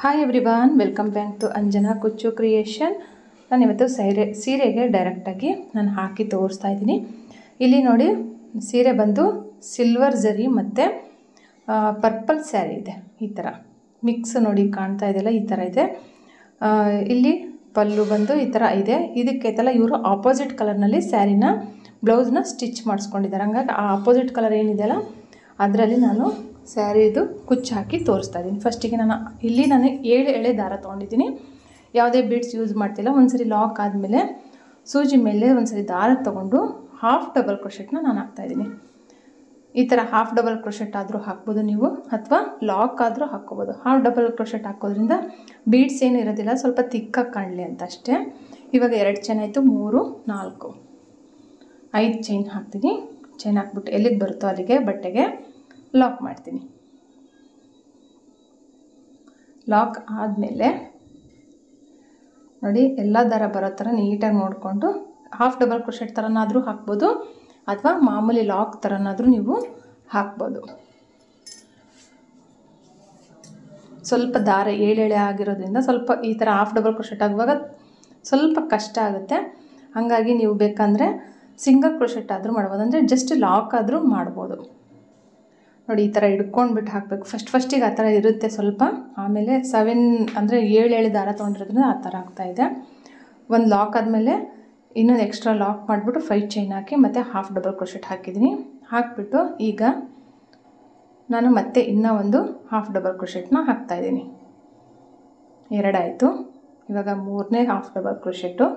Hi everyone, welcome back to Anjana Kuchchu creation. ನಾನು ಇವತ್ತು ಸೀರೆಗೆ ಡೈರೆಕ್ಟಾಗಿ ನಾನು ಹಾಕಿ ತೋರಿಸ್ತಾ ಇದ್ದೀನಿ. ಇಲ್ಲಿ ನೋಡಿ, ಸೀರೆ ಬಂದು ಸಿಲ್ವರ್ ಜರಿ ಮತ್ತು ಪರ್ಪಲ್ ಸ್ಯಾರಿ ಇದೆ. ಈ ಥರ ಮಿಕ್ಸ್ ನೋಡಿ ಕಾಣ್ತಾ ಇದೆಯಲ್ಲ, ಈ ಥರ ಇದೆ. ಇಲ್ಲಿ ಪಲ್ಲು ಬಂದು ಈ ಥರ ಇದೆ. ಇದಕ್ಕೆ ಇವರು ಆಪೋಸಿಟ್ ಕಲರ್ನಲ್ಲಿ ಸ್ಯಾರಿನ ಬ್ಲೌಸ್ನ ಸ್ಟಿಚ್ ಮಾಡಿಸ್ಕೊಂಡಿದ್ದಾರೆ. ಹಂಗಾಗಿ ಆ ಆಪೋಸಿಟ್ ಕಲರ್ ಏನಿದೆಯಲ್ಲ ಅದರಲ್ಲಿ ನಾನು ಸ್ಯಾರಿದು ಕುಚ್ಚು ಹಾಕಿ ತೋರಿಸ್ತಾ ಇದ್ದೀನಿ. ಫಸ್ಟಿಗೆ ನಾನು 7 ಎಳೆ ದಾರ ತೊಗೊಂಡಿದ್ದೀನಿ. ಯಾವುದೇ ಬೀಡ್ಸ್ ಯೂಸ್ ಮಾಡ್ತಿಲ್ಲ. ಒಂದ್ಸರಿ ಲಾಕ್ ಆದಮೇಲೆ ಸೂಜಿ ಮೇಲೆ ಒಂದ್ಸರಿ ದಾರ ತೊಗೊಂಡು ಹಾಫ್ ಡಬಲ್ ಕ್ರೋಶೆಟ್ನ ನಾನು ಹಾಕ್ತಾಯಿದ್ದೀನಿ. ಈ ಥರ ಹಾಫ್ ಡಬಲ್ ಕ್ರೋಶೆಟ್ ಆದರೂ ಹಾಕ್ಬೋದು ನೀವು, ಅಥವಾ ಲಾಕ್ ಆದರೂ ಹಾಕ್ಕೋಬೋದು. ಹಾಫ್ ಡಬಲ್ ಕ್ರೋಶೆಟ್ ಹಾಕೋದ್ರಿಂದ ಬೀಡ್ಸ್ ಏನು ಇರೋದಿಲ್ಲ, ಸ್ವಲ್ಪ ತಿಕ್ಕಾಗಿ ಕಾಣಲಿ ಅಂತ ಅಷ್ಟೇ. ಇವಾಗ 2 ಚೈನ್ ಆಯಿತು, 3, 4, 5 ಚೈನ್ ಹಾಕ್ತೀನಿ. ಚೈನ್ ಹಾಕ್ಬಿಟ್ಟು ಎಲ್ಲಿಗೆ ಬರುತ್ತೋ ಅಲ್ಲಿಗೆ ಬಟ್ಟೆಗೆ ಲಾಕ್ ಮಾಡ್ತೀನಿ. ಲಾಕ್ ಆದಮೇಲೆ ನೋಡಿ, ಎಲ್ಲ ದಾರ ಬರೋ ಥರ ನೀಟಾಗಿ ನೋಡಿಕೊಂಡು ಹಾಫ್ ಡಬಲ್ ಕ್ರೋಶೆಟ್ ಥರನಾದರೂ ಹಾಕ್ಬೋದು, ಅಥವಾ ಮಾಮೂಲಿ ಲಾಕ್ ಥರನಾದರೂ ನೀವು ಹಾಕ್ಬೋದು. ಸ್ವಲ್ಪ ದಾರ 7 ಎಳೆ ಆಗಿರೋದ್ರಿಂದ ಸ್ವಲ್ಪ ಈ ಥರ ಹಾಫ್ ಡಬಲ್ ಕ್ರೋಶೆಟ್ ಆಗುವಾಗ ಸ್ವಲ್ಪ ಕಷ್ಟ ಆಗುತ್ತೆ. ಹಾಗಾಗಿ ನೀವು ಬೇಕಂದರೆ ಸಿಂಗಲ್ ಕ್ರೋಶೆಟ್ ಆದರೂ ಮಾಡ್ಬೋದು, ಅಂದರೆ ಜಸ್ಟ್ ಲಾಕ್ ಆದರೂ ಮಾಡ್ಬೋದು. ನೋಡಿ, ಈ ಥರ ಹಿಡ್ಕೊಂಡ್ಬಿಟ್ಟು ಹಾಕಬೇಕು. ಫಸ್ಟಿಗೆ ಆ ಥರ ಇರುತ್ತೆ ಸ್ವಲ್ಪ, ಆಮೇಲೆ 7 ಅಂದರೆ 7 ಎಳೆ ದಾರ ತೊಗೊಂಡಿರೋದ್ರಿಂದ ಆ ಥರ ಆಗ್ತಾಯಿದೆ. ಒಂದು ಲಾಕ್ ಆದಮೇಲೆ ಇನ್ನೊಂದು ಎಕ್ಸ್ಟ್ರಾ ಲಾಕ್ ಮಾಡಿಬಿಟ್ಟು 5 ಚೈನ್ ಹಾಕಿ ಮತ್ತು ಹಾಫ್ ಡಬಲ್ ಕ್ರೋಶೆಟ್ ಹಾಕಿದ್ದೀನಿ. ಹಾಕಿಬಿಟ್ಟು ಈಗ ನಾನು ಮತ್ತೆ ಇನ್ನೂ ಒಂದು ಹಾಫ್ ಡಬಲ್ ಕ್ರೋಶೆಟ್ನ ಹಾಕ್ತಾಯಿದ್ದೀನಿ. 2 ಆಯಿತು. ಇವಾಗ 3ನೇ ಹಾಫ್ ಡಬಲ್ ಕ್ರೋಶೆಟ್ಟು,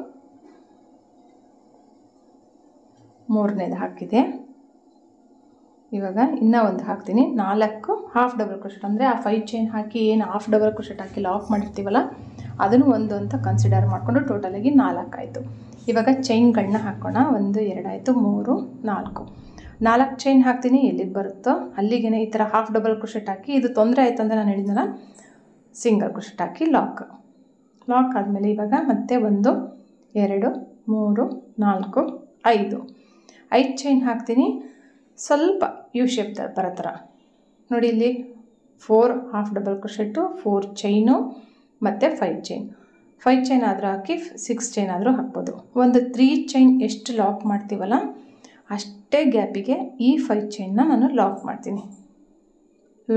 3ನೇದು ಹಾಕಿದೆ. ಇವಾಗ ಇನ್ನೂ ಒಂದು ಹಾಕ್ತೀನಿ. 4 ಹಾಫ್ ಡಬಲ್ ಕ್ರೋಶೆಟ್, ಅಂದರೆ ಆ 5 ಚೈನ್ ಹಾಕಿ ಏನು ಹಾಫ್ ಡಬಲ್ ಕ್ರೋಶೆಟ್ ಹಾಕಿ ಲಾಕ್ ಮಾಡಿರ್ತೀವಲ್ಲ ಅದನ್ನು ಒಂದು ಅಂತ ಕನ್ಸಿಡರ್ ಮಾಡಿಕೊಂಡು ಟೋಟಲಾಗಿ 4 ಆಯಿತು. ಇವಾಗ ಚೈನ್ಗಳನ್ನ ಹಾಕೋಣ. 1, 2 ಆಯಿತು, 3, 4 ಚೈನ್ ಹಾಕ್ತೀನಿ. ಎಲ್ಲಿಗೆ ಬರುತ್ತೋ ಅಲ್ಲಿಗೆ ಈ ಥರ ಹಾಫ್ ಡಬಲ್ ಕ್ರೋಶೆಟ್ ಹಾಕಿ, ಇದು ತೊಂದರೆ ಆಯಿತು ಅಂತ ನಾನು ಹೇಳಿದ್ನಲ್ಲ, ಸಿಂಗಲ್ ಕ್ರೋಶೆಟ್ ಹಾಕಿ ಲಾಕ್ ಆದಮೇಲೆ ಇವಾಗ ಮತ್ತೆ 1, 2, 3, 4, 5 ಚೈನ್ ಹಾಕ್ತೀನಿ. ಸ್ವಲ್ಪ ಯು ಶೇಪ್ ಬರೋ ಥರ ನೋಡಿ. ಇಲ್ಲಿ 4 ಹಾಫ್ ಡಬಲ್ ಕ್ರೋಶೆಟ್ಟು, 4 ಚೈನು ಮತ್ತು 5 ಚೈನ್ ಆದರೂ ಹಾಕಿ 6 ಚೈನ್ ಆದರೂ ಹಾಕ್ಬೋದು. ಒಂದು 3 ಚೈನ್ ಎಷ್ಟು ಲಾಕ್ ಮಾಡ್ತೀವಲ್ಲ ಅಷ್ಟೇ ಗ್ಯಾಪಿಗೆ ಈ 5 ಚೈನ್ನ ನಾನು ಲಾಕ್ ಮಾಡ್ತೀನಿ.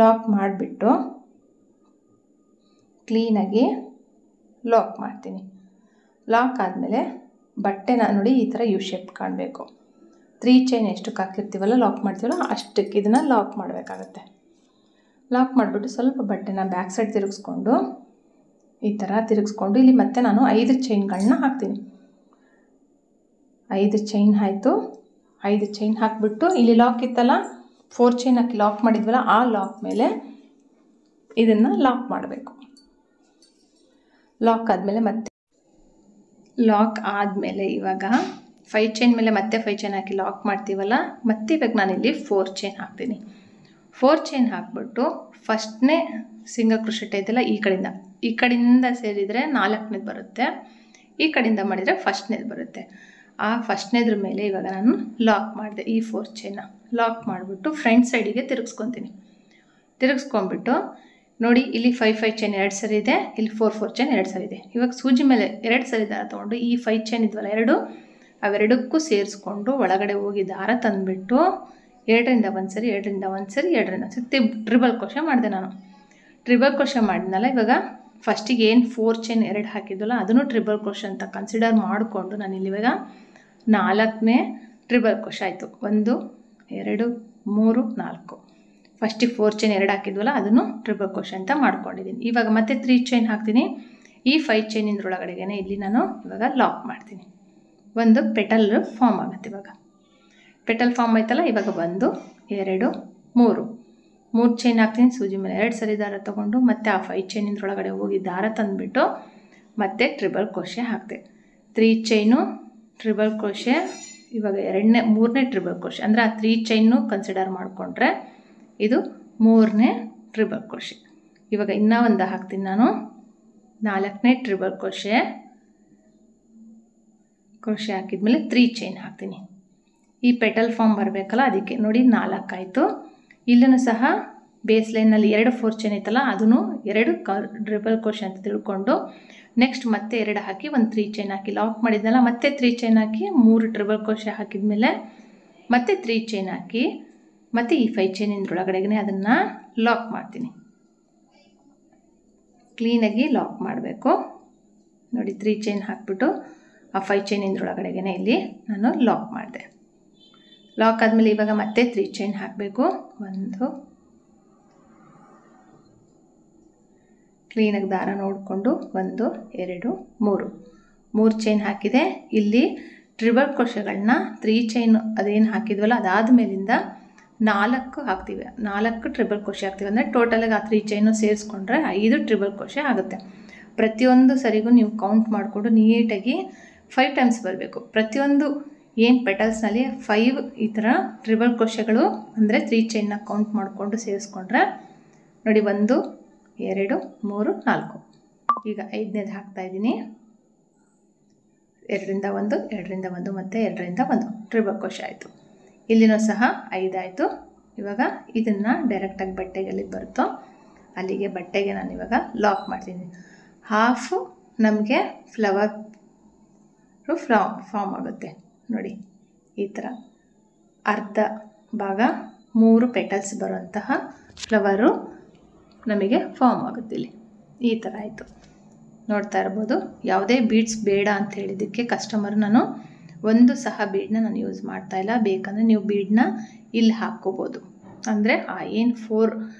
ಲಾಕ್ ಮಾಡಿಬಿಟ್ಟು ಕ್ಲೀನಾಗಿ ಲಾಕ್ ಮಾಡ್ತೀನಿ. ಲಾಕ್ ಆದಮೇಲೆ ಬಟ್ಟೆನ ನೋಡಿ ಈ ಥರ ಯು ಶೇಪ್ ಕಾಣಬೇಕು. 3 ಚೈನ್ ಎಷ್ಟಕ್ಕೆ ಹಾಕಿರ್ತೀವಲ್ಲ, ಲಾಕ್ ಮಾಡ್ತೀವಲ್ಲ ಅಷ್ಟಕ್ಕೆ ಇದನ್ನು ಲಾಕ್ ಮಾಡಬೇಕಾಗತ್ತೆ. ಲಾಕ್ ಮಾಡಿಬಿಟ್ಟು ಸ್ವಲ್ಪ ಬಟ್ಟೆನ ಬ್ಯಾಕ್ ಸೈಡ್ ತಿರುಗಿಸ್ಕೊಂಡು ಈ ಥರ ತಿರುಗಿಸ್ಕೊಂಡು ಇಲ್ಲಿ ಮತ್ತೆ ನಾನು 5 ಚೈನ್ಗಳನ್ನ ಹಾಕ್ತೀನಿ. 5 ಚೈನ್ ಆಯಿತು. 5 ಚೈನ್ ಹಾಕಿಬಿಟ್ಟು ಇಲ್ಲಿ ಲಾಕ್ ಇತ್ತಲ್ಲ, 4 ಚೈನ್ ಹಾಕಿ ಲಾಕ್ ಮಾಡಿದ್ವಲ್ಲ, ಆ ಲಾಕ್ ಮೇಲೆ ಇದನ್ನು ಲಾಕ್ ಮಾಡಬೇಕು. ಲಾಕ್ ಆದಮೇಲೆ ಇವಾಗ 5 ಚೈನ್ ಮೇಲೆ ಮತ್ತೆ 5 ಚೈನ್ ಹಾಕಿ ಲಾಕ್ ಮಾಡ್ತೀವಲ್ಲ, ಮತ್ತೆ ಇವಾಗ ನಾನಿಲ್ಲಿ 4 ಚೈನ್ ಹಾಕ್ತೀನಿ. 4 ಚೈನ್ ಹಾಕ್ಬಿಟ್ಟು ಫಸ್ಟ್ನೇ ಸಿಂಗಲ್ ಕ್ರೋಶೆಟ್ ಐತಲ್ಲ, ಈ ಕಡೆಯಿಂದ ಸೇರಿದರೆ 4ನೇದು ಬರುತ್ತೆ, ಈ ಕಡೆಯಿಂದ ಮಾಡಿದರೆ ಫಸ್ಟ್ನೇದು ಬರುತ್ತೆ. ಆ ಫಸ್ಟ್ನೇದ್ರ ಮೇಲೆ ಇವಾಗ ನಾನು ಲಾಕ್ ಮಾಡಿದೆ. ಈ 4 ಚೈನ್ನ ಲಾಕ್ ಮಾಡಿಬಿಟ್ಟು ಫ್ರಂಟ್ ಸೈಡಿಗೆ ತಿರುಗಿಸ್ಕೊಂಡ್ಬಿಟ್ಟು ನೋಡಿ, ಇಲ್ಲಿ 5 ಚೈನ್ 2 ಸರಿ ಇದೆ, ಇಲ್ಲಿ 4 ಚೈನ್ 2 ಸರಿ ಇದೆ. ಇವಾಗ ಸೂಜಿ ಮೇಲೆ 2 ಸರಿ ದಾರ ತೊಗೊಂಡು ಈ 5 ಚೈನ್ ಇದ್ವಲ್ಲ 2, ಅವೆರಡಕ್ಕೂ ಸೇರಿಸ್ಕೊಂಡು ಒಳಗಡೆ ಹೋಗಿ ದಾರ ತಂದುಬಿಟ್ಟು 2ರಿಂದ 1 ಸರಿ, 2ರಿಂದ 1 ಸರಿ, 2ರಿಂದ 1 ಸರಿ ಟ್ರಿಬಲ್ ಕ್ರೋಶೆ ಮಾಡಿದೆ. ನಾನು ಟ್ರಿಬಲ್ ಕ್ರೋಶೆ ಮಾಡಿದ್ನಲ್ಲ, ಇವಾಗ ಫಸ್ಟಿಗೆ ಏನು 4 ಚೈನ್ 2 ಹಾಕಿದ್ವಲ್ಲ ಅದನ್ನು ಟ್ರಿಬಲ್ ಕ್ರೋಶೆ ಅಂತ ಕನ್ಸಿಡರ್ ಮಾಡಿಕೊಂಡು ನಾನು ಇಲ್ಲಿ ಇವಾಗ 4ನೇ ಟ್ರಿಬಲ್ ಕ್ರೋಶೆ ಆಯಿತು. 1, 2, 3, 4. ಫಸ್ಟಿಗೆ 4 ಚೈನ್ 2 ಹಾಕಿದ್ವಲ್ಲ ಅದನ್ನು ಟ್ರಿಬಲ್ ಕ್ರೋಶೆ ಅಂತ ಮಾಡ್ಕೊಂಡಿದ್ದೀನಿ. ಇವಾಗ ಮತ್ತೆ 3 ಚೈನ್ ಹಾಕ್ತೀನಿ. ಈ 5 ಚೈನಿಂದ್ರೊಳಗಡೆಗೆ ಇಲ್ಲಿ ನಾನು ಇವಾಗ ಲಾಕ್ ಮಾಡ್ತೀನಿ. ಒಂದು ಪೆಟಲ್ ಫಾರ್ಮ್ ಆಗುತ್ತೆ. ಇವಾಗ ಪೆಟಲ್ ಫಾರ್ಮ್ ಆಯ್ತಲ್ಲ, ಇವಾಗ 1, 2, 3 ಚೈನ್ ಹಾಕ್ತೀನಿ. ಸೂಜಿ ಮೇಲೆ 2 ಸರಿ ದಾರ ತೊಗೊಂಡು ಮತ್ತೆ ಆ 5 ಚೈನಿಂದ್ರೊಳಗಡೆ ಹೋಗಿ ದಾರ ತಂದುಬಿಟ್ಟು ಮತ್ತೆ ಟ್ರಿಬಲ್ ಕ್ರೋಶೆ ಹಾಕಿದೆ. 3 ಚೈನು ಟ್ರಿಬಲ್ ಕ್ರೋಶೆ. ಇವಾಗ 3ನೇ ಟ್ರಿಬಲ್ ಕ್ರೋಶೆ, ಅಂದರೆ ಆ 3 ಚೈನ್ನು ಕನ್ಸಿಡರ್ ಮಾಡಿಕೊಂಡ್ರೆ ಇದು 3ನೇ ಟ್ರಿಬಲ್ ಕ್ರೋಶೆ. ಇವಾಗ ಇನ್ನೂ ಒಂದು ಹಾಕ್ತೀನಿ ನಾನು, 4ನೇ ಟ್ರಿಬಲ್ ಕ್ರೋಶೆ ಹಾಕಿದ್ಮೇಲೆ 3 ಚೈನ್ ಹಾಕ್ತೀನಿ. ಈ ಪೆಟಲ್ ಫಾರ್ಮ್ ಬರಬೇಕಲ್ಲ, ಅದಕ್ಕೆ ನೋಡಿ 4 ಆಯಿತು. ಇಲ್ಲೂ ಸಹ ಬೇಸ್ ಲೈನಲ್ಲಿ 2 4 ಚೈನ್ ಐತಲ್ಲ ಅದನ್ನು 2 ಟ್ರಿಬಲ್ ಕ್ರೋಶೆ ಅಂತ ತಿಳ್ಕೊಂಡು ನೆಕ್ಸ್ಟ್ ಮತ್ತೆ 2 ಹಾಕಿ ಒಂದು 3 ಚೈನ್ ಹಾಕಿ ಲಾಕ್ ಮಾಡಿದ್ನಲ್ಲ, ಮತ್ತೆ 3 ಚೈನ್ ಹಾಕಿ 3 ಟ್ರಿಬಲ್ ಕ್ರೋಶೆ ಹಾಕಿದ್ಮೇಲೆ ಮತ್ತೆ 3 ಚೈನ್ ಹಾಕಿ ಮತ್ತೆ ಈ 5 ಚೈನ್ ಒಳಗಡೆಗೆ ಅದನ್ನು ಲಾಕ್ ಮಾಡ್ತೀನಿ. ಕ್ಲೀನಾಗಿ ಲಾಕ್ ಮಾಡಬೇಕು ನೋಡಿ. 3 ಚೈನ್ ಹಾಕಿಬಿಟ್ಟು ಆ 5 ಚೈನ್ ಒಳಗಡೆಗೆ ಇಲ್ಲಿ ನಾನು ಲಾಕ್ ಮಾಡಿದೆ. ಲಾಕ್ ಆದಮೇಲೆ ಇವಾಗ ಮತ್ತೆ 3 ಚೈನ್ ಹಾಕಬೇಕು. ಒಂದು ಕ್ಲೀನಾಗಿ ದಾರ ನೋಡಿಕೊಂಡು 1 2 3 ಚೈನ್ ಹಾಕಿದೆ. ಇಲ್ಲಿ ಟ್ರಿಬಲ್ ಕ್ರೋಶೆಗಳನ್ನ 3 ಚೈನ್ ಅದೇನು ಹಾಕಿದ್ವಲ್ಲ ಅದಾದ ಮೇಲಿಂದ 4 ಹಾಕ್ತೀವಿ. 4 ಟ್ರಿಬಲ್ ಕ್ರೋಶೆ ಹಾಕ್ತೀವಿ ಅಂದರೆ ಟೋಟಲಾಗಿ ಆ 3 ಚೈನು ಸೇರಿಸ್ಕೊಂಡ್ರೆ 5 ಟ್ರಿಬಲ್ ಕ್ರೋಶೆ ಆಗುತ್ತೆ. ಪ್ರತಿಯೊಂದು ಸರಿಗೂ ನೀವು ಕೌಂಟ್ ಮಾಡಿಕೊಂಡು ನೀಟಾಗಿ 5 ಟೈಮ್ಸ್ ಬರಬೇಕು. ಪ್ರತಿಯೊಂದು ಏನು ಪೆಟಲ್ಸ್ನಲ್ಲಿ 5 ಈ ಥರ ಟ್ರಿಬಲ್ ಕ್ರೋಶೆಗಳು ಅಂದರೆ 3 ಚೈನ್ನ ಕೌಂಟ್ ಮಾಡಿಕೊಂಡು ಸೇರಿಸ್ಕೊಂಡ್ರೆ ನೋಡಿ 1 2 3 4. ಈಗ 5ನೇದು ಹಾಕ್ತಾಯಿದ್ದೀನಿ. 2 ರಿಂದ 1 2 ರಿಂದ 1 ಮತ್ತು 2 ರಿಂದ 1 ಟ್ರಿಬಲ್ ಕ್ರೋಶೆ ಆಯಿತು. ಇಲ್ಲಿನೂ ಸಹ 5 ಆಯಿತು. ಇವಾಗ ಇದನ್ನು ಡೈರೆಕ್ಟಾಗಿ ಬಟ್ಟೆಗೆ ಎಲ್ಲಿಗೆ ಬರುತ್ತೋ ಅಲ್ಲಿಗೆ ಬಟ್ಟೆಗೆ ನಾನು ಇವಾಗ ಲಾಕ್ ಮಾಡ್ತೀನಿ. ಹಾಫು ನಮಗೆ ಫ್ಲವರ್ ಫಾರ್ಮ್ ಆಗುತ್ತೆ ನೋಡಿ. ಈ ಥರ ಅರ್ಧ ಭಾಗ 3 ಪೆಟಲ್ಸ್ ಬರುವಂತಹ ಫ್ಲವರು ನಮಗೆ ಫಾರ್ಮ್ ಆಗುತ್ತೆ. ಇಲ್ಲಿ ಈ ಥರ ಆಯಿತು ನೋಡ್ತಾ ಇರ್ಬೋದು. ಯಾವುದೇ ಬೀಡ್ಸ್ ಬೇಡ ಅಂತ ಹೇಳಿದ್ದಕ್ಕೆ ಕಸ್ಟಮರ್ ನಾನು ಒಂದು ಸಹ ಬೀಡನ್ನ ನಾನು ಯೂಸ್ ಮಾಡ್ತಾಯಿಲ್ಲ. ಬೇಕಂದರೆ ನೀವು ಬೀಡನ್ನ ಇಲ್ಲಿ ಹಾಕ್ಕೋಬೋದು. ಅಂದರೆ ಆ ಏನು 4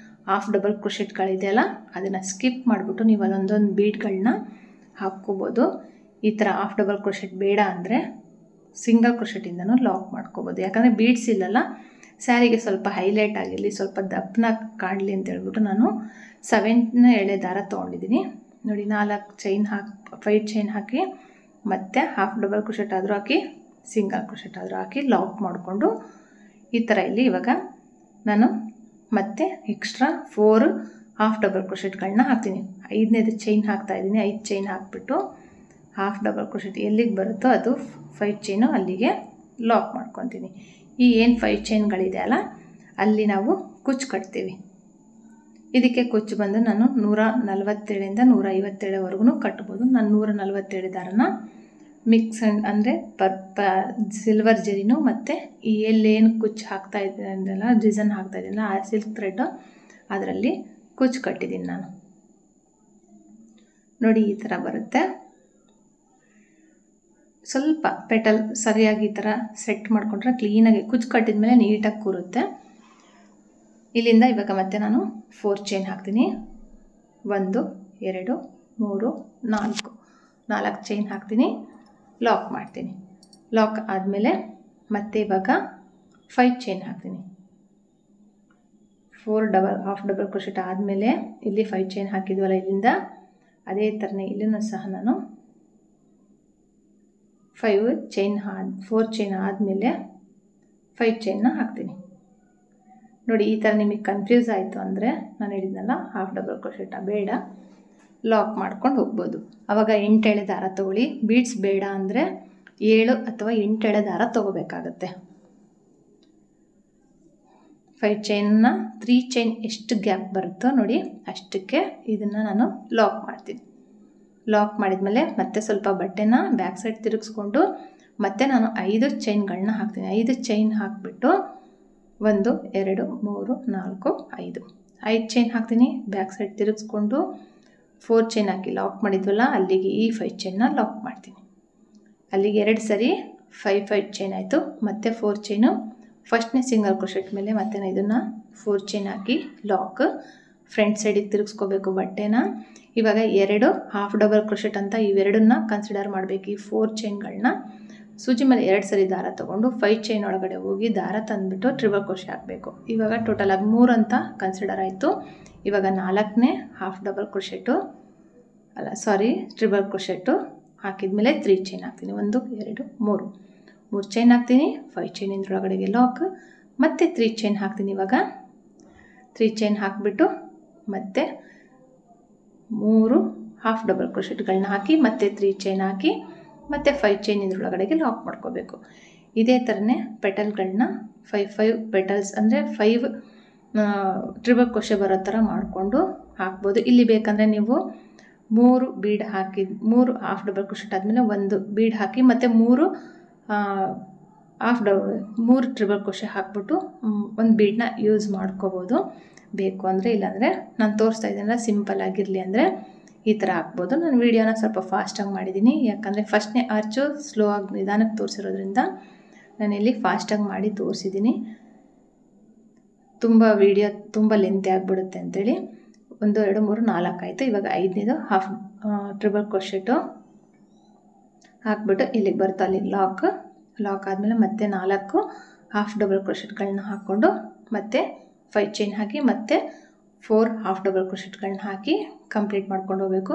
ಹಾಫ್ ಡಬಲ್ ಕ್ರೋಶೆಟ್ಗಳಿದೆಯಲ್ಲ ಅದನ್ನು ಸ್ಕಿಪ್ ಮಾಡಿಬಿಟ್ಟು ನೀವು ಅಲ್ಲೊಂದೊಂದು ಬೀಡ್ಗಳನ್ನ ಹಾಕ್ಕೋಬೋದು. ಈ ಥರ ಹಾಫ್ ಡಬಲ್ ಕ್ರೋಶೆಟ್ ಬೇಡ ಅಂದರೆ ಸಿಂಗಲ್ ಕ್ರೋಶೆಟಿಂದನೂ ಲಾಕ್ ಮಾಡ್ಕೋಬೋದು. ಯಾಕಂದರೆ ಬೀಡ್ಸ್ ಇಲ್ಲಲ್ಲ, ಸ್ಯಾರಿಗೆ ಸ್ವಲ್ಪ ಹೈಲೈಟ್ ಆಗಿರಲಿ, ಸ್ವಲ್ಪ ದಪ್ಪನ ಕಾಣಲಿ ಅಂತ ಹೇಳ್ಬಿಟ್ಟು ನಾನು 7ನೇ ಎಳೆ ದಾರ ತೊಗೊಂಡಿದ್ದೀನಿ ನೋಡಿ. 4 ಚೈನ್ ಹಾಕಿ 5 ಚೈನ್ ಹಾಕಿ ಮತ್ತು ಹಾಫ್ ಡಬಲ್ ಕ್ರೋಶೆಟ್ ಆದರೂ ಹಾಕಿ ಸಿಂಗಲ್ ಕ್ರೋಶೆಟ್ ಆದರೂ ಹಾಕಿ ಲಾಕ್ ಮಾಡಿಕೊಂಡು ಈ ಥರ ಇಲ್ಲಿ ಇವಾಗ ನಾನು ಮತ್ತೆ ಎಕ್ಸ್ಟ್ರಾ 4 ಹಾಫ್ ಡಬಲ್ ಕ್ರೋಶೆಟ್ಗಳನ್ನ ಹಾಕ್ತೀನಿ. 5ನೇದು ಚೈನ್ ಹಾಕ್ತಾಯಿದ್ದೀನಿ. 5 ಚೈನ್ ಹಾಕ್ಬಿಟ್ಟು ಹಾಫ್ ಡಬಲ್ ಕ್ರೋಶೆಟ್ ಎಲ್ಲಿಗೆ ಬರುತ್ತೋ ಅದು 5 ಚೈನು ಅಲ್ಲಿಗೆ ಲಾಕ್ ಮಾಡ್ಕೊತೀನಿ. ಈ ಏನು 5 ಚೈನ್ಗಳಿದೆ ಅಲ್ಲ ಅಲ್ಲಿ ನಾವು ಕುಚ್ಚು ಕಟ್ತೀವಿ. ಇದಕ್ಕೆ ಕುಚ್ಚು ಬಂದು ನಾನು 147ರಿಂದ 157ವರೆಗೂ ಕಟ್ಬೋದು. ನಾನು 147 ದಾರನ ಮಿಕ್ಸ್ ಅಂದರೆ ಸಿಲ್ವರ್ ಜರಿನೂ ಮತ್ತು ಈ ಎಲ್ಲೇನು ಕುಚ್ಚು ಹಾಕ್ತಾ ಇದ್ದೀನಲ್ಲ ಡಿಸೈನ್ ಹಾಕ್ತಾ ಇದ್ದೀನಲ್ಲ ಆ ಸಿಲ್ಕ್ ಥ್ರೆಡ್ ಅದರಲ್ಲಿ ಕುಚ್ಚು ಕಟ್ಟಿದ್ದೀನಿ ನಾನು ನೋಡಿ. ಈ ಥರ ಬರುತ್ತೆ. ಸ್ವಲ್ಪ ಪೆಟಲ್ ಸರಿಯಾಗಿ ಈ ಥರ ಸೆಟ್ ಮಾಡಿಕೊಂಡ್ರೆ ಕ್ಲೀನಾಗಿ ಕುಚ್ಚು ಕಟ್ಟಿದ ಮೇಲೆ ನೀಟಾಗಿ ಕೂರುತ್ತೆ. ಇಲ್ಲಿಂದ ಇವಾಗ ಮತ್ತೆ ನಾನು 4 ಚೈನ್ ಹಾಕ್ತೀನಿ. 1 2 3 4 ಚೈನ್ ಹಾಕ್ತೀನಿ, ಲಾಕ್ ಮಾಡ್ತೀನಿ. ಲಾಕ್ ಆದಮೇಲೆ ಮತ್ತೆ ಇವಾಗ 5 ಚೈನ್ ಹಾಕ್ತೀನಿ. 4 ಹಾಫ್ ಡಬಲ್ ಕ್ರೋಶೆಟ್ ಆದಮೇಲೆ ಇಲ್ಲಿ 5 ಚೈನ್ ಹಾಕಿದ್ವಲ್ಲ ಇಲ್ಲಿಂದ ಅದೇ ಥರನೇ ಇಲ್ಲೂ ಸಹ ನಾನು 4 ಚೈನ್ ಆದಮೇಲೆ 5 ಚೈನ್ನ ಹಾಕ್ತೀನಿ ನೋಡಿ. ಈ ಥರ ನಿಮಗೆ ಕನ್ಫ್ಯೂಸ್ ಆಯಿತು ಅಂದರೆ ನಾನು ಹೇಳಿದ್ನಲ್ಲ ಹಾಫ್ ಡಬಲ್ ಕ್ರೋಶೆಟ್ ಬೇಡ, ಲಾಕ್ ಮಾಡ್ಕೊಂಡು ಹೋಗ್ಬೋದು. ಆವಾಗ 8 ಎಳೆ ದಾರ ತೊಗೊಳ್ಳಿ. ಬೀಡ್ಸ್ ಬೇಡ ಅಂದರೆ 7 ಅಥವಾ 8 ಎಳೆ ದಾರ ತೊಗೋಬೇಕಾಗತ್ತೆ. 5 ಚೈನ್ನ 3 ಚೈನ್ ಎಷ್ಟು ಗ್ಯಾಪ್ ಬರುತ್ತೋ ನೋಡಿ ಅಷ್ಟಕ್ಕೆ ಇದನ್ನು ನಾನು ಲಾಕ್ ಮಾಡ್ತೀನಿ. ಲಾಕ್ ಮಾಡಿದ್ಮೇಲೆ ಮತ್ತೆ ಸ್ವಲ್ಪ ಬಟ್ಟೆನ ಬ್ಯಾಕ್ ಸೈಡ್ ತಿರುಗಿಸ್ಕೊಂಡು ಮತ್ತೆ ನಾನು 5 ಚೈನ್ಗಳನ್ನ ಹಾಕ್ತೀನಿ. 5 ಚೈನ್ ಹಾಕಿಬಿಟ್ಟು 1 2 3 4 5 ಚೈನ್ ಹಾಕ್ತೀನಿ. ಬ್ಯಾಕ್ ಸೈಡ್ ತಿರುಗಿಸ್ಕೊಂಡು 4 ಚೈನ್ ಹಾಕಿ ಲಾಕ್ ಮಾಡಿದ್ವಲ್ಲ ಅಲ್ಲಿಗೆ ಈ 5 ಚೈನ್ನ ಲಾಕ್ ಮಾಡ್ತೀನಿ. ಅಲ್ಲಿಗೆ 2 ಸರಿ 5 ಚೈನ್ ಆಯಿತು. ಮತ್ತು 4 ಚೈನು ಫಸ್ಟ್ನೇ ಸಿಂಗಲ್ ಕ್ರೋಶೆಟ್ ಮೇಲೆ ಮತ್ತೆ ನಾನು ಇದನ್ನು 4 ಚೈನ್ ಹಾಕಿ ಲಾಕ್ ಫ್ರಂಟ್ ಸೈಡಿಗೆ ತಿರುಗಿಸ್ಕೋಬೇಕು ಬಟ್ಟೆನ. ಇವಾಗ 2 ಹಾಫ್ ಡಬಲ್ ಕ್ರೋಶೆಟ್ ಅಂತ ಇವೆರಡನ್ನ ಕನ್ಸಿಡರ್ ಮಾಡಬೇಕು. ಈ 4 ಚೈನ್ಗಳನ್ನ ಸೂಜಿ ಮೇಲೆ 2 ಸರಿ ದಾರ ತೊಗೊಂಡು 5 ಚೈನ್ ಒಳಗಡೆ ಹೋಗಿ ದಾರ ತಂದುಬಿಟ್ಟು ಟ್ರಿಬಲ್ ಕ್ರೋಶೆ ಹಾಕಬೇಕು. ಇವಾಗ ಟೋಟಲಾಗಿ 3 ಅಂತ ಕನ್ಸಿಡರ್ ಆಯಿತು. ಇವಾಗ 4ನೇ ಹಾಫ್ ಡಬಲ್ ಕ್ರೋಶೆಟು ಟ್ರಿಬಲ್ ಕ್ರೋಶೆಟು ಹಾಕಿದ್ಮೇಲೆ 3 ಚೈನ್ ಹಾಕ್ತೀನಿ. 1 2 3 ಚೈನ್ ಹಾಕ್ತೀನಿ. 5 ಚೈನ್ ಒಳಗಡೆಗೆ ಲಾಕ್ ಮತ್ತು 3 ಚೈನ್ ಹಾಕ್ತೀನಿ. ಇವಾಗ 3 ಚೈನ್ ಹಾಕಿಬಿಟ್ಟು ಮತ್ತು 3 ಹಾಫ್ ಡಬಲ್ ಕ್ರೋಶೆಟ್ಗಳನ್ನ ಹಾಕಿ ಮತ್ತು 3 ಚೈನ್ ಹಾಕಿ ಮತ್ತು 5 ಚೈನ್ ಒಳಗಡೆಗೆ ಲಾಕ್ ಮಾಡ್ಕೋಬೇಕು. ಇದೇ ಥರನೇ ಪೆಟಲ್ಗಳನ್ನ 5 ಪೆಟಲ್ಸ್ ಅಂದರೆ 5 ಟ್ರಿಬಲ್ ಕ್ರೋಶೆ ಬರೋ ಥರ ಮಾಡಿಕೊಂಡು ಹಾಕ್ಬೋದು. ಇಲ್ಲಿ ಬೇಕಂದರೆ ನೀವು 3 ಬೀಡ್ ಹಾಕಿ 3 ಹಾಫ್ ಡಬಲ್ ಕ್ರೋಶೆಟ್ ಆದಮೇಲೆ 1 ಬೀಡ್ ಹಾಕಿ ಮತ್ತು 3 ಟ್ರಿಬಲ್ ಕ್ರೋಶೆ ಹಾಕ್ಬಿಟ್ಟು 1 ಬೀಡನ್ನ ಯೂಸ್ ಮಾಡ್ಕೋಬೋದು ಬೇಕು ಅಂದರೆ. ಇಲ್ಲಾಂದರೆ ನಾನು ತೋರಿಸ್ತಾ ಇದ್ದೀನಲ್ಲ ಸಿಂಪಲ್ ಆಗಿರಲಿ ಅಂದರೆ ಈ ಥರ ಹಾಕ್ಬೋದು. ನಾನು ವೀಡಿಯೋನ ಸ್ವಲ್ಪ ಫಾಸ್ಟಾಗಿ ಮಾಡಿದ್ದೀನಿ, ಯಾಕಂದರೆ ಫಸ್ಟ್ನೇ ಆರ್ಚು ಸ್ಲೋ ಆಗಿ ನಿಧಾನಕ್ಕೆ ತೋರಿಸಿರೋದ್ರಿಂದ ನಾನಿಲ್ಲಿ ಫಾಸ್ಟಾಗಿ ಮಾಡಿ ತೋರಿಸಿದ್ದೀನಿ. ತುಂಬ ವೀಡಿಯೋ ತುಂಬ ಲೆಂತಿ ಆಗಿಬಿಡುತ್ತೆ ಅಂಥೇಳಿ 1 2 3 4 ಆಯಿತು. ಇವಾಗ 5ನೇದು ಹಾಫ್ ಟ್ರಿಬಲ್ ಕ್ರೋಶೆಟು ಹಾಕ್ಬಿಟ್ಟು ಇಲ್ಲಿಗೆ ಬರುತ್ತೆ, ಅಲ್ಲಿ ಲಾಕ್ ಆದಮೇಲೆ ಮತ್ತೆ 4 ಹಾಫ್ ಡಬಲ್ ಕ್ರೋಶೆಟ್ಗಳನ್ನ ಹಾಕ್ಕೊಂಡು ಮತ್ತೆ 5 ಚೈನ್ ಹಾಕಿ ಮತ್ತೆ 4 ಹಾಫ್ ಡಬಲ್ ಕ್ರೋಶೆಟ್ಗಳನ್ನ ಹಾಕಿ ಕಂಪ್ಲೀಟ್ ಮಾಡ್ಕೊಂಡು ಹೋಗಬೇಕು.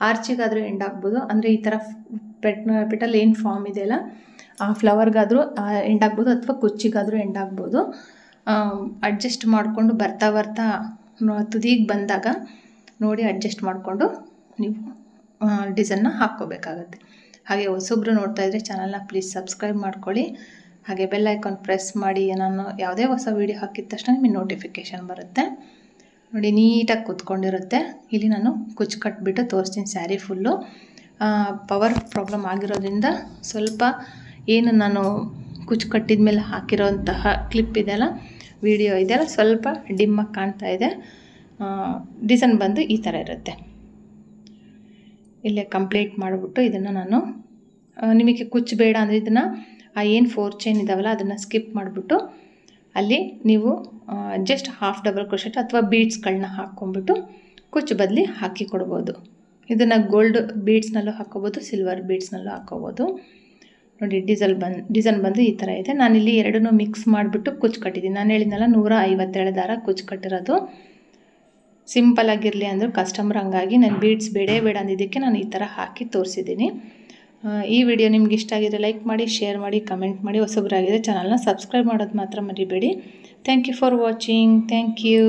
ಆರ್ಚಿಗಾದರೂ ಎಂಡ್ ಆಗ್ಬೋದು, ಅಂದರೆ ಈ ಥರ ಪೆಟಲ್ ಏನು ಫಾರ್ಮ್ ಇದೆಯಲ್ಲ ಆ ಫ್ಲವರ್ಗಾದರೂ ಎಂಡ್ ಆಗ್ಬೋದು ಅಥವಾ ಕುಚ್ಚಿಗಾದರೂ ಎಂಡ್ ಆಗ್ಬೋದು. ಅಡ್ಜಸ್ಟ್ ಮಾಡಿಕೊಂಡು ಬರ್ತಾ ತುದಿಗೆ ಬಂದಾಗ ನೋಡಿ ಅಡ್ಜಸ್ಟ್ ಮಾಡಿಕೊಂಡು ನೀವು ಡಿಸೈನ್ನ ಹಾಕ್ಕೋಬೇಕಾಗತ್ತೆ. ಹಾಗೆ ಹೊಸೊಬ್ಬರು ನೋಡ್ತಾ ಇದ್ದರೆ ಚಾನಲ್ನ ಪ್ಲೀಸ್ ಸಬ್ಸ್ಕ್ರೈಬ್ ಮಾಡ್ಕೊಳ್ಳಿ. ಹಾಗೆ ಬೆಲ್ ಐಕಾನ್ ಪ್ರೆಸ್ ಮಾಡಿ, ನಾನು ಯಾವುದೇ ಹೊಸ ವೀಡಿಯೋ ಹಾಕಿದ ತಕ್ಷಣ ನಿಮಗೆ ನೋಟಿಫಿಕೇಷನ್ ಬರುತ್ತೆ. ನೋಡಿ ನೀಟಾಗಿ ಕೂತ್ಕೊಂಡಿರುತ್ತೆ. ಇಲ್ಲಿ ನಾನು ಕುಚ್ಚು ಕಟ್ಬಿಟ್ಟು ತೋರಿಸ್ತೀನಿ ಸ್ಯಾರಿ ಫುಲ್ಲು. ಪವರ್ ಪ್ರಾಬ್ಲಮ್ ಆಗಿರೋದ್ರಿಂದ ಸ್ವಲ್ಪ ಏನು ನಾನು ಕುಚ್ಚು ಕಟ್ಟಿದ ಮೇಲೆ ಹಾಕಿರೋಂತಹ ಕ್ಲಿಪ್ ಇದೆಯಲ್ಲ, ವಿಡಿಯೋ ಇದೆಯಲ್ಲ, ಸ್ವಲ್ಪ ಡಿಮ್ಮಾಗಿ ಕಾಣ್ತಾ ಇದೆ. ಡಿಸೈನ್ ಬಂದು ಈ ಥರ ಇರುತ್ತೆ. ಇಲ್ಲೇ ಕಂಪ್ಲೀಟ್ ಮಾಡಿಬಿಟ್ಟು ಇದನ್ನು ನಾನು ನಿಮಗೆ ಕುಚ್ಚು ಬೇಡ ಅಂದರೆ ಇದನ್ನು ಏನು 4 ಚೈನ್ ಇದ್ದಾವಲ್ಲ ಅದನ್ನು ಸ್ಕಿಪ್ ಮಾಡಿಬಿಟ್ಟು ಅಲ್ಲಿ ನೀವು ಜಸ್ಟ್ ಹಾಫ್ ಡಬಲ್ ಕ್ರೋಶೆಟ್ ಅಥವಾ ಬೀಡ್ಸ್ಗಳನ್ನ ಹಾಕ್ಕೊಂಬಿಟ್ಟು ಕುಚ್ಚು ಬದಲಿ ಹಾಕಿ ಕೊಡ್ಬೋದು. ಇದನ್ನು ಗೋಲ್ಡ್ ಬೀಡ್ಸ್ನಲ್ಲೂ ಹಾಕ್ಕೋಬೋದು, ಸಿಲ್ವರ್ ಬೀಡ್ಸ್ನಲ್ಲೂ ಹಾಕ್ಕೋಬೋದು. ನೋಡಿ ಡಿಸೈನ್ ಬಂದು ಈ ಥರ ಇದೆ. ನಾನಿಲ್ಲಿ ಎರಡನ್ನೂ ಮಿಕ್ಸ್ ಮಾಡಿಬಿಟ್ಟು ಕುಚ್ಚು ಕಟ್ಟಿದ್ದೀನಿ. ನಾನು ಹೇಳಿದ್ನಲ್ಲ 157 ದಾರ ಕುಚ್ಚು ಕಟ್ಟಿರೋದು. ಸಿಂಪಲ್ ಆಗಿರಲಿ ಅಂದರು ಕಸ್ಟಮರ್, ಹಂಗಾಗಿ ನಾನು ಬೀಡ್ಸ್ ಬೇಡ ಅಂದಿದ್ದಕ್ಕೆ ನಾನು ಈ ಥರ ಹಾಕಿ ತೋರಿಸಿದ್ದೀನಿ. ಈ ವಿಡಿಯೋ ನಿಮ್ಗೆ ಇಷ್ಟ ಆಗಿದ್ರೆ ಲೈಕ್ ಮಾಡಿ, ಶೇರ್ ಮಾಡಿ, ಕಮೆಂಟ್ ಮಾಡಿ. ಹೊಸಬರಾಗಿದ್ದರೆ ಚಾನಲ್ನ ಸಬ್ಸ್ಕ್ರೈಬ್ ಮಾಡೋದು ಮಾತ್ರ ಮರಿಬೇಡಿ. Thank you for watching. Thank you.